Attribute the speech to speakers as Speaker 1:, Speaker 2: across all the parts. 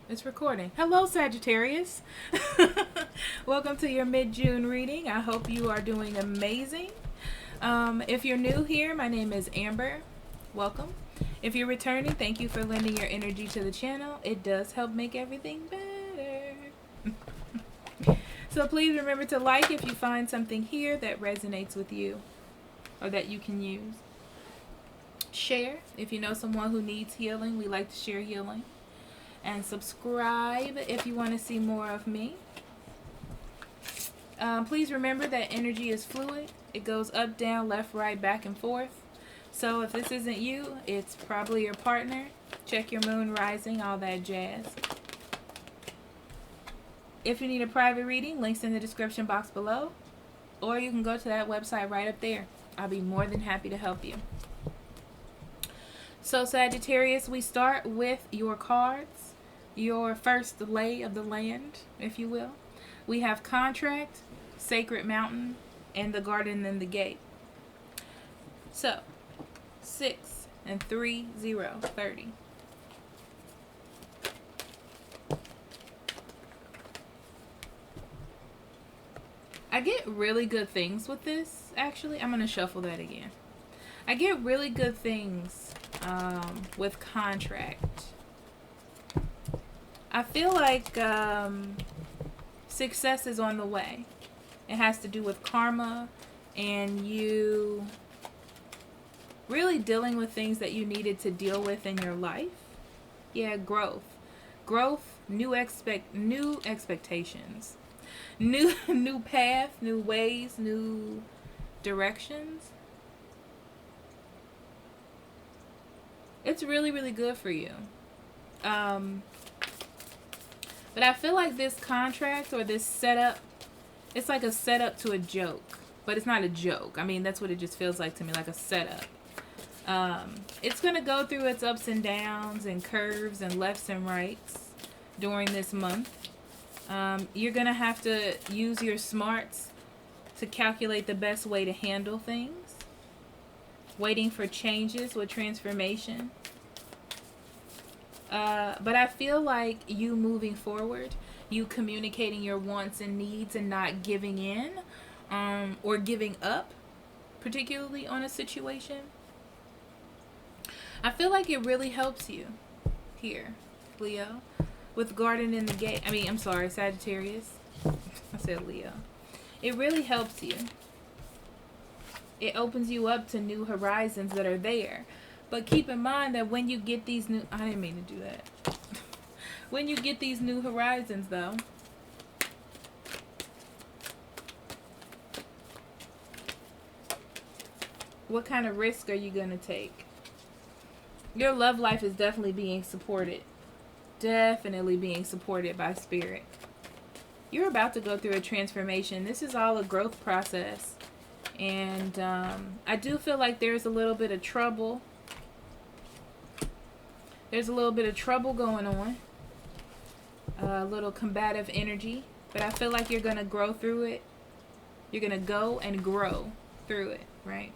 Speaker 1: It's recording. Hello, Sagittarius. Welcome to your mid-June reading. I hope you are doing amazing. If you're new here, my name is Amber. Welcome. If you're returning, thank you for lending your energy to the channel. It does help make everything better. So please remember to like if you find something here that resonates with you or that you can use. Share if you know someone who needs healing. We like to share healing. And subscribe if you want to see more of me. Please remember that energy is fluid. It goes up, down, left, right, back, and forth. So if this isn't you, it's probably your partner. Check your moon rising, all that jazz. If you need a private reading, links in the description box below. Or you can go to that website right up there. I'll be more than happy to help you. So Sagittarius, we start with your cards. Your first lay of the land, if you will. We have contract, sacred mountain, and the garden and the gate. So, 6 and 3, 0, 30. I get really good things with this, actually. I'm going to shuffle that again. I get really good things with contract. I feel like success is on the way. It has to do with karma and you really dealing with things that you needed to deal with in your life. Yeah, growth. Growth, new expectations. New path, new ways, new directions. It's really, really good for you. But I feel like this contract or this setup, it's like a setup to a joke. But it's not a joke. I mean, that's what it just feels like to me, like a setup. It's going to go through its ups and downs and curves and lefts and rights during this month. You're going to have to use your smarts to calculate the best way to handle things. Waiting for changes with transformation. But I feel like you moving forward, you communicating your wants and needs and not giving in or giving up, particularly on a situation. I feel like it really helps you here, Leo, with garden in the gate. I'm sorry, Sagittarius. I said Leo. It really helps you. It opens you up to new horizons that are there. But keep in mind that when you get these new... I didn't mean to do that. When you get these new horizons, though, what kind of risk are you going to take? Your love life is definitely being supported. Definitely being supported by Spirit. You're about to go through a transformation. This is all a growth process. And I do feel like there's a little bit of trouble. There's a little bit of trouble going on. A little combative energy. But I feel like you're going to grow through it. You're going to go and grow through it, right?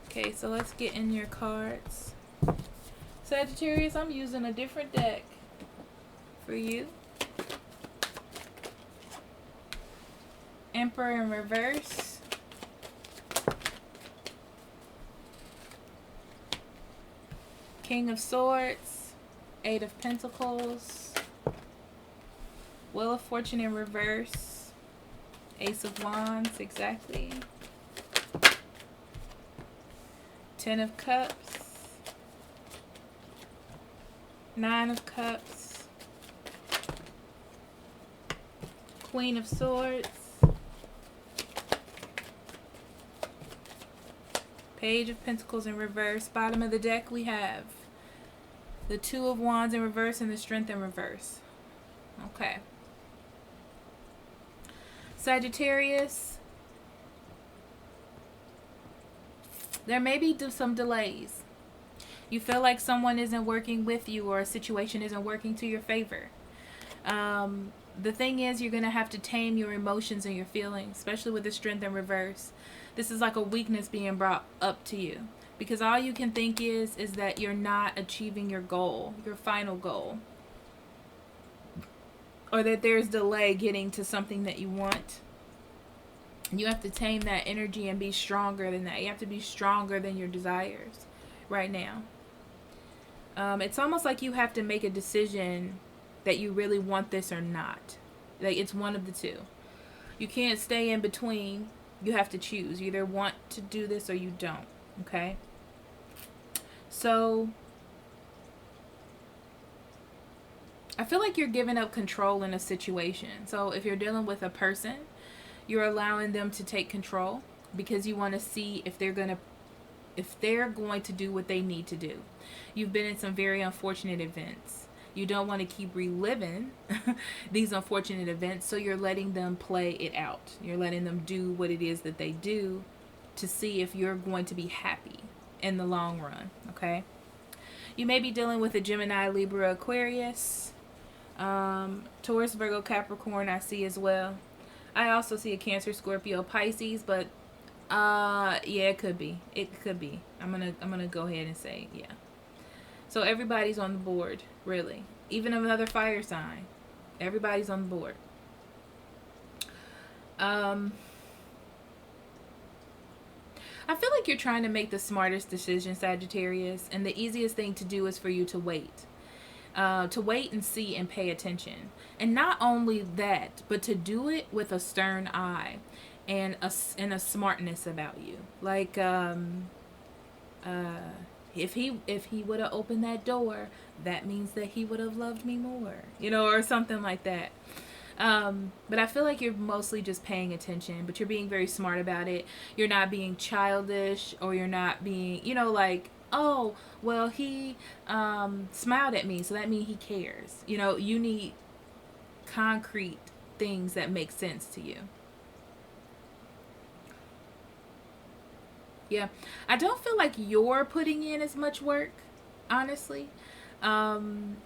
Speaker 1: Okay, so let's get in your cards. Sagittarius, I'm using a different deck for you. Emperor in reverse. King of Swords, 8 of Pentacles, Wheel of Fortune in reverse, Ace of Wands, exactly, 10 of Cups, 9 of Cups, Queen of Swords, Page of Pentacles in reverse. Bottom of the deck we have the 2 of Wands in reverse and the Strength in reverse. Okay. Sagittarius, there may be some delays. You feel like someone isn't working with you or a situation isn't working to your favor. The thing is, you're going to have to tame your emotions and your feelings, especially with the Strength in reverse. This is like a weakness being brought up to you. Because all you can think is that you're not achieving your goal, your final goal. Or that there's delay getting to something that you want. You have to tame that energy and be stronger than that. You have to be stronger than your desires right now. It's almost like you have to make a decision that you really want this or not. Like, it's one of the two. You can't stay in between. You have to choose. You either want to do this or you don't. Okay? So, I feel like you're giving up control in a situation. So, if you're dealing with a person, you're allowing them to take control because you want to see if they're going to do what they need to do. You've been in some very unfortunate events. You don't want to keep reliving these unfortunate events, so you're letting them play it out. You're letting them do what it is that they do to see if you're going to be happy in the long run, okay? You may be dealing with a Gemini, Libra, Aquarius, Taurus, Virgo, Capricorn, I see as well. I also see a Cancer, Scorpio, Pisces, but yeah, it could be. It could be. I'm gonna go ahead and say, yeah. So everybody's on the board, really. Even another fire sign. Everybody's on the board. I feel like you're trying to make the smartest decision, Sagittarius, and the easiest thing to do is for you to wait. To wait and see and pay attention. And not only that, but to do it with a stern eye and a smartness about you. Like, if he would have opened that door, that means that he would have loved me more, or something like that. But I feel like you're mostly just paying attention, but you're being very smart about it. You're not being childish, or you're not being, like, oh, well, he smiled at me, so that means he cares. You need concrete things that make sense to you. Yeah, I don't feel like you're putting in as much work, honestly. I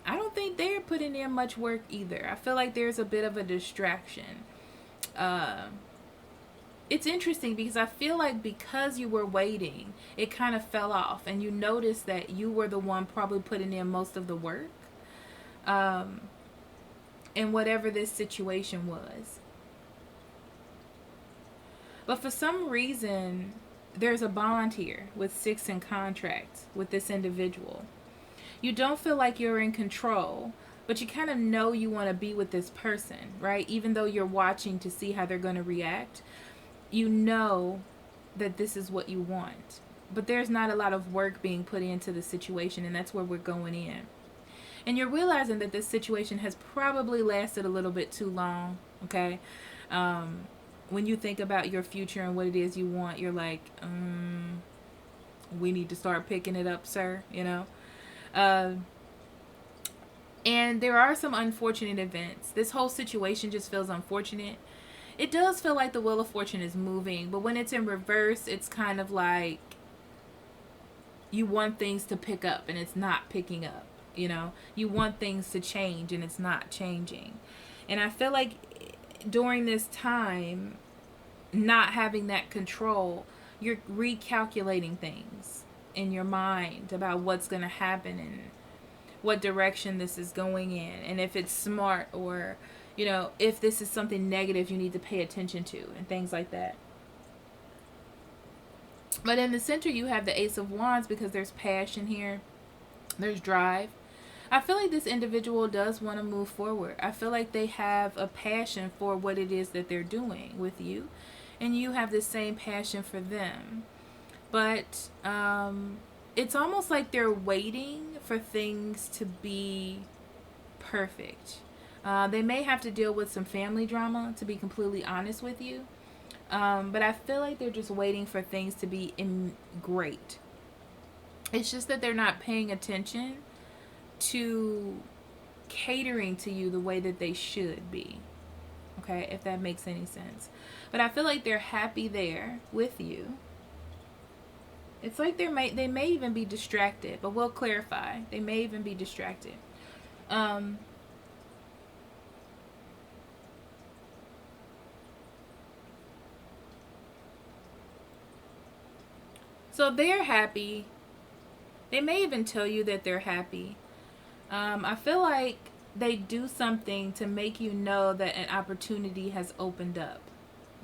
Speaker 1: don't think they're putting in much work either. I feel like there's a bit of a distraction. It's interesting because I feel like because you were waiting, it kind of fell off, and you noticed that you were the one probably putting in most of the work in whatever this situation was. But for some reason, there's a bond here with 6 in contracts with this individual. You don't feel like you're in control, but you kind of know you want to be with this person, right? Even though you're watching to see how they're going to react, you know that this is what you want. But there's not a lot of work being put into the situation, and that's where we're going in. And you're realizing that this situation has probably lasted a little bit too long, okay? When you think about your future and what it is you want, you're like, we need to start picking it up, sir, And there are some unfortunate events. This whole situation just feels unfortunate. It does feel like the Wheel of Fortune is moving, but when it's in reverse, it's kind of like you want things to pick up and it's not picking up, You want things to change and it's not changing. And I feel like during this time, not having that control, you're recalculating things in your mind about what's going to happen and what direction this is going in, and if it's smart, or if this is something negative you need to pay attention to, and things like that. But in the center you have the Ace of Wands because there's passion here, there's drive. I feel like this individual does want to move forward. I feel like they have a passion for what it is that they're doing with you, and you have the same passion for them. But it's almost like they're waiting for things to be perfect. They may have to deal with some family drama, to be completely honest with you. But I feel like they're just waiting for things to be great. It's just that they're not paying attention to catering to you the way that they should be. Okay, if that makes any sense. But I feel like they're happy there with you. It's like they may even be distracted, but we'll clarify. They may even be distracted. So they're happy. They may even tell you that they're happy. I feel like they do something to make you know that an opportunity has opened up.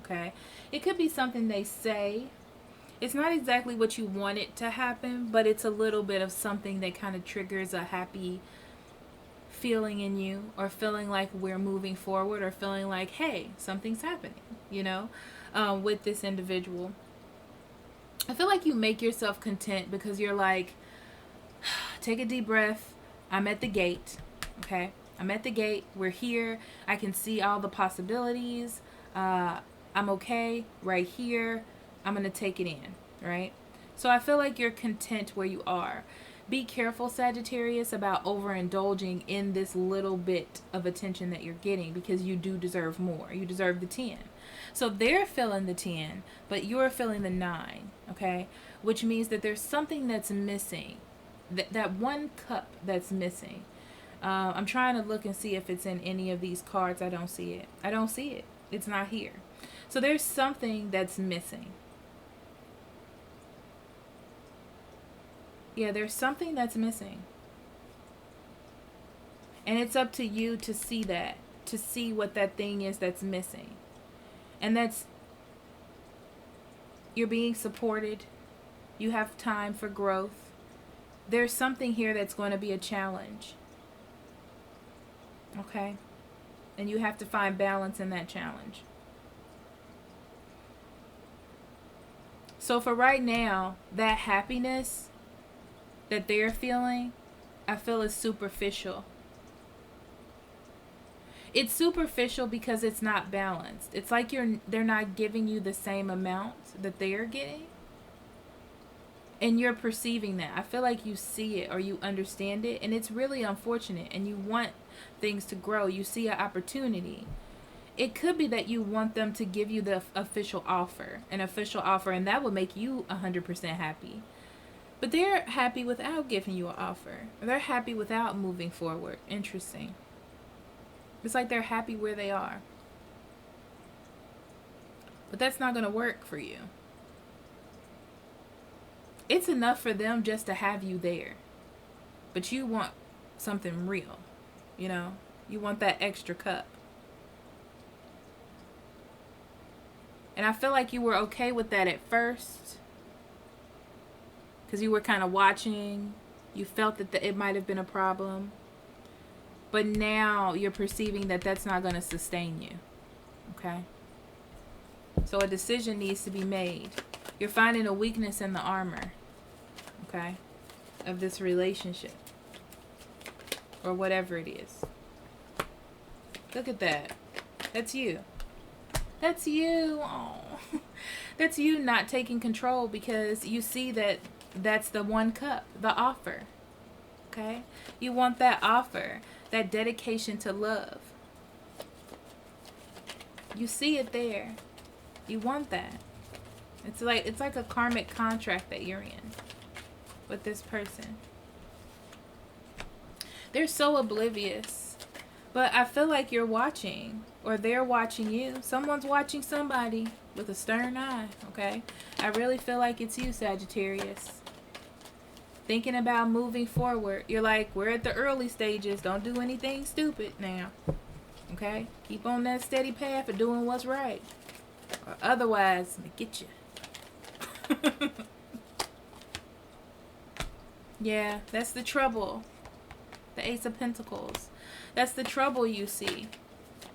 Speaker 1: Okay? It could be something they say. It's not exactly what you want it to happen, but it's a little bit of something that kind of triggers a happy feeling in you, or feeling like we're moving forward, or feeling like, hey, something's happening, you know, with this individual. I feel like you make yourself content because you're like, take a deep breath. I'm at the gate. Okay? I'm at the gate. We're here. I can see all the possibilities. I'm okay right here. I'm going to take it in, right? So I feel like you're content where you are. Be careful, Sagittarius, about overindulging in this little bit of attention that you're getting, because you do deserve more. You deserve the 10. So they're feeling the 10, but you're feeling the 9, okay? Which means that there's something that's missing. That one cup that's missing. I'm trying to look and see if it's in any of these cards. I don't see it. I don't see it. It's not here. So there's something that's missing. Yeah, there's something that's missing. And it's up to you to see that. To see what that thing is that's missing. And that's, you're being supported. You have time for growth. There's something here that's going to be a challenge. Okay? And you have to find balance in that challenge. So for right now, that happiness that they're feeling, I feel is superficial. It's superficial because it's not balanced. It's like they're not giving you the same amount that they're getting. And you're perceiving that. I feel like you see it or you understand it. And it's really unfortunate. And you want things to grow. You see an opportunity. It could be that you want them to give you the official offer. An official offer. And that would make you 100% happy. But they're happy without giving you an offer. They're happy without moving forward. Interesting. It's like they're happy where they are. But that's not going to work for you. It's enough for them just to have you there. But you want something real. You know? You want that extra cup. And I feel like you were okay with that at first. Because you were kind of watching. You felt that it might have been a problem. But now you're perceiving that that's not going to sustain you. Okay? So a decision needs to be made. You're finding a weakness in the armor. Okay? Of this relationship. Or whatever it is. Look at that. That's you. That's you. Oh. That's you not taking control because you see that that's the one cup. The offer. Okay? You want that offer. That dedication to love. You see it there. You want that. It's like a karmic contract that you're in with this person. They're so oblivious. But I feel like you're watching, or they're watching you. Someone's watching somebody with a stern eye, okay? I really feel like it's you, Sagittarius. Thinking about moving forward. You're like, we're at the early stages. Don't do anything stupid now. Okay? Keep on that steady path of doing what's right. Or otherwise, I'm gonna get you. Yeah, that's the trouble. The Ace of Pentacles. That's the trouble you see.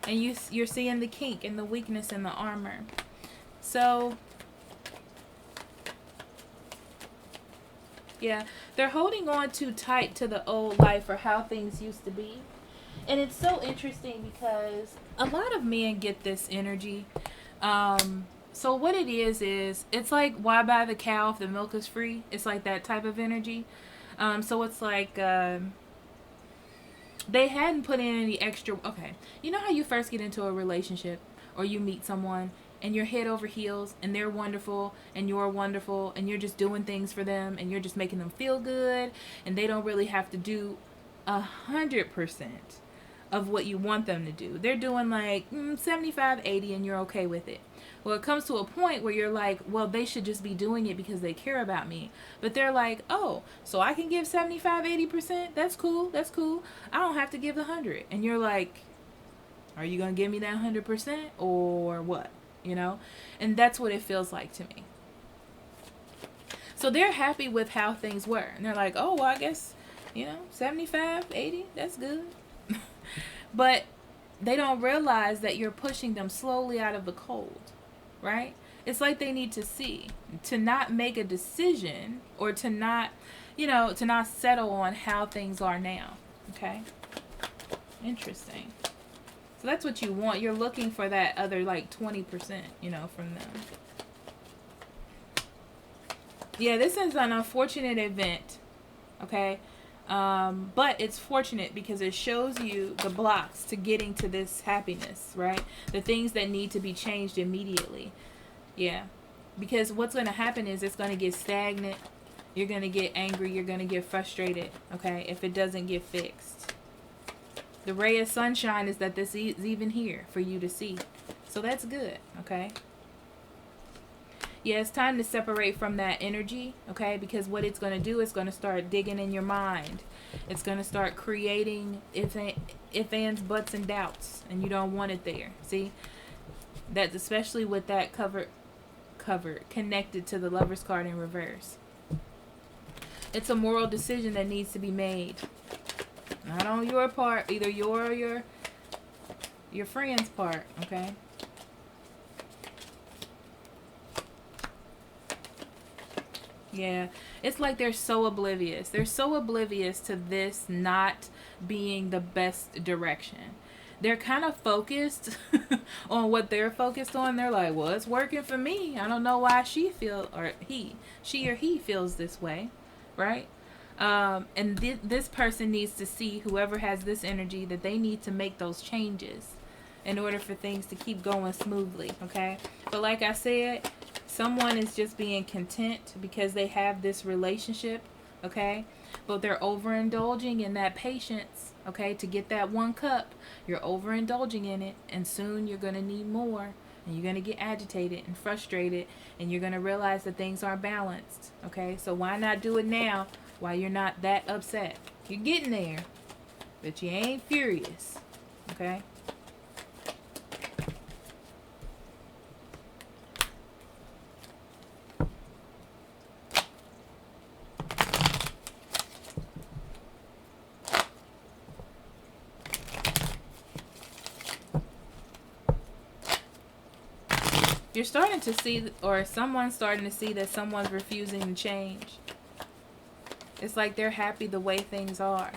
Speaker 1: And you're seeing the kink and the weakness in the armor. So, yeah, they're holding on too tight to the old life or how things used to be. And it's so interesting because a lot of men get this energy. So what it is it's like, why buy the cow if the milk is free? It's like that type of energy. So it's like, they hadn't put in any extra. Okay, you know how you first get into a relationship or you meet someone and you're head over heels and they're wonderful and you're wonderful and you're just doing things for them and you're just making them feel good and they don't really have to do 100% of what you want them to do. They're doing like 75, 80 and you're okay with it. Well, it comes to a point where you're like, well, they should just be doing it because they care about me. But they're like, oh, so I can give 75, 80%? That's cool. That's cool. I don't have to give the 100. And you're like, are you going to give me that 100% or what? You know? And that's what it feels like to me. So they're happy with how things were. And they're like, oh, well, I guess, 75, 80, that's good. But they don't realize that you're pushing them slowly out of the cold, right? It's like they need to see, to not make a decision or to not, to not settle on how things are now, okay? Interesting. So that's what you want. You're looking for that other, like, 20%, from them. Yeah, this is an unfortunate event, okay? But it's fortunate because it shows you the blocks to getting to this happiness, right? The things that need to be changed immediately. Yeah. Because what's going to happen is it's going to get stagnant. You're going to get angry. You're going to get frustrated, okay, if it doesn't get fixed. The ray of sunshine is that this is even here for you to see. So that's good, okay? Yeah, it's time to separate from that energy, okay? Because what it's going to do is going to start digging in your mind. It's going to start creating ifs, ands, buts, and doubts. And you don't want it there. See? That's especially with that cover connected to the Lover's card in reverse. It's a moral decision that needs to be made. Not on your part, either your or your friend's part, okay? Yeah, it's like they're so oblivious. They're so oblivious to this not being the best direction. They're kind of focused on what they're focused on. They're like, well, it's working for me. I don't know why she or he feels this way, right? And this person needs to see, whoever has this energy, that they need to make those changes in order for things to keep going smoothly, okay? But like I said, someone is just being content because they have this relationship, okay? But they're overindulging in that patience, okay? To get that one cup, you're overindulging in it, and soon you're going to need more, and you're going to get agitated and frustrated, and you're going to realize that things aren't balanced, okay? So why not do it now while you're not that upset? You're getting there, but you ain't furious, okay? You're starting to see, or someone's starting to see, that someone's refusing to change. It's like they're happy the way things are.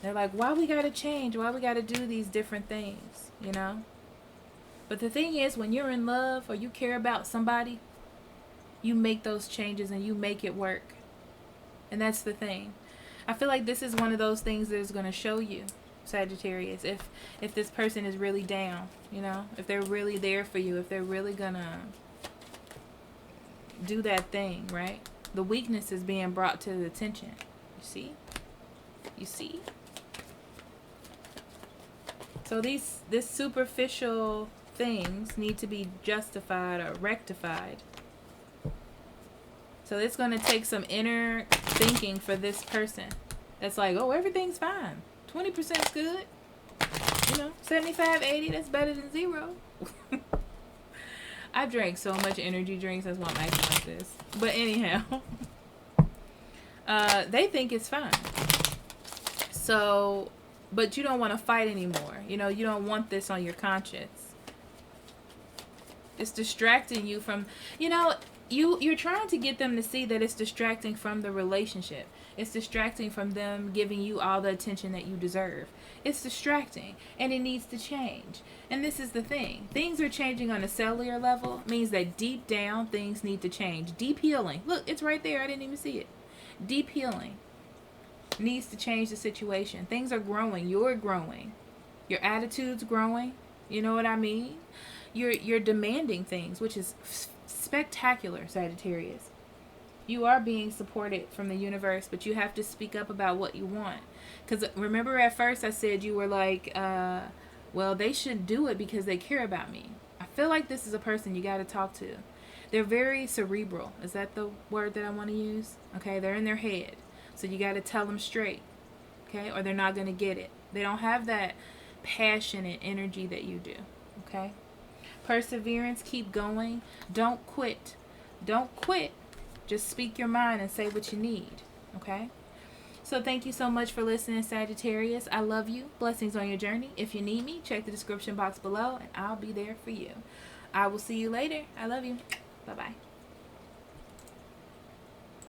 Speaker 1: They're like, why we gotta change? Why we gotta do these different things, But the thing is, when you're in love or you care about somebody, you make those changes and you make it work. And that's the thing. I feel like this is one of those things that is going to show you, Sagittarius, if this person is really down, if they're really there for you, if they're really gonna do that thing, right? The weakness is being brought to the attention. You see? So this superficial things need to be justified or rectified. So it's going to take some inner thinking for this person. That's like, oh, everything's fine. 20% is good. 75, 80, that's better than 0. I drank so much energy drinks. That's why I'm acting like this. But anyhow, they think it's fine. So, but you don't want to fight anymore. You don't want this on your conscience. It's distracting you from, you're trying to get them to see that it's distracting from the relationship. It's distracting from them giving you all the attention that you deserve. It's distracting, and it needs to change. And this is the thing. Things are changing on a cellular level. It means that deep down, things need to change. Deep healing. Look, it's right there. I didn't even see it. Deep healing needs to change the situation. Things are growing. You're growing. Your attitude's growing. You know what I mean? You're demanding things, which is spectacular, Sagittarius. You are being supported from the universe, but you have to speak up about what you want. Because remember at first I said you were like, well, they should do it because they care about me. I feel like this is a person you got to talk to. They're very cerebral. Is that the word that I want to use? Okay, they're in their head. So you got to tell them straight. Okay, or they're not going to get it. They don't have that passion and energy that you do. Okay, perseverance, keep going. Don't quit. Don't quit. Just speak your mind and say what you need. Okay? So thank you so much for listening, Sagittarius. I love you. Blessings on your journey. If you need me, check the description box below and I'll be there for you. I will see you later. I love you. Bye-bye.